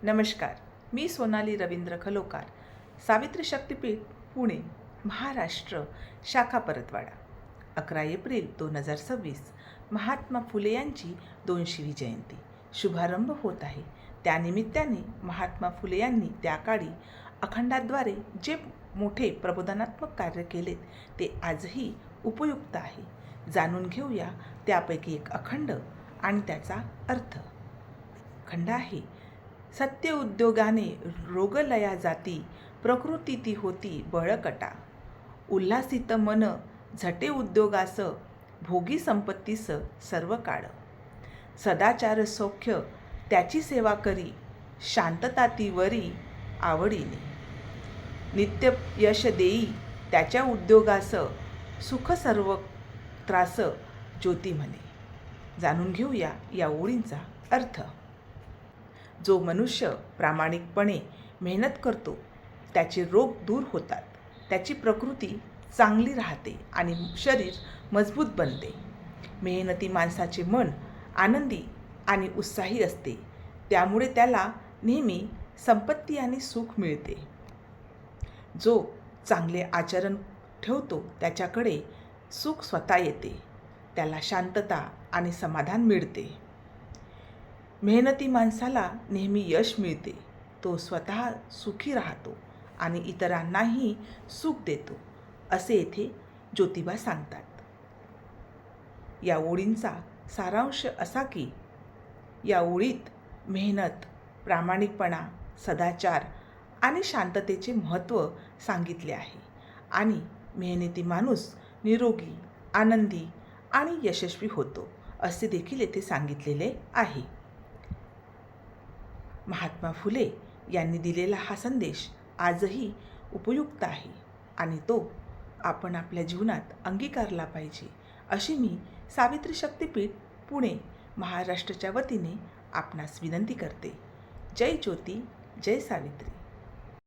नमस्कार, मी सोनाली रवींद्र खलोकार, सावित्री शक्तीपीठ पुणे, महाराष्ट्र, शाखा परतवाडा. 11 एप्रिल 2026 महात्मा फुले यांची 200वी जयंती शुभारंभ होत आहे. त्यानिमित्ताने महात्मा फुले यांनी त्या काळी अखंडाद्वारे जे मोठे प्रबोधनात्मक कार्य केलेत ते आजही उपयुक्त आहे. जाणून घेऊया त्यापैकी एक अखंड आणि त्याचा अर्थ. खंड आहे: सत्य उद्योगाने रोगलया जाती, प्रकृती ती होती बळकटा. उल्हासित मन झटे उद्योगास, भोगी संपत्तीस सर्व काळ. सदाचार सौख्य त्याची सेवा करी, शांतता ती वरी आवडीने. नित्य यश देई त्याच्या उद्योगास, सुख सर्व त्रास ज्योती म्हणे. जाणून घेऊया या ओळींचा अर्थ. जो मनुष्य प्रामाणिकपणे मेहनत करतो त्याचे रोग दूर होतात, त्याची प्रकृती चांगली राहते आणि शरीर मजबूत बनते. मेहनती माणसाचे मन आनंदी आणि उत्साही असते, त्यामुळे त्याला नेहमी संपत्ती आणि सुख मिळते. जो चांगले आचरण ठेवतो त्याच्याकडे सुख स्वतः येते, त्याला शांतता आणि समाधान मिळते. मेहनती माणसाला नेहमी यश मिळते, तो स्वतः सुखी राहतो आणि इतरांनाही सुख देतो, असे येथे ज्योतिबा सांगतात. या ओळींचा सारांश असा की या ओळीत मेहनत, प्रामाणिकपणा, सदाचार आणि शांततेचे महत्त्व सांगितले आहे आणि मेहनती माणूस निरोगी, आनंदी आणि यशस्वी होतो असे देखील येथे सांगितलेले आहे. महात्मा फुले यांनी दिलेला हा संदेश आजही उपयुक्त आहे आणि तो आपण आपल्या जीवनात अंगीकारला पाहिजे, अशी मी सावित्री शक्तीपीठ पुणे, महाराष्ट्राच्या वतीने आपणास विनंती करते. जय ज्योती, जय सावित्री.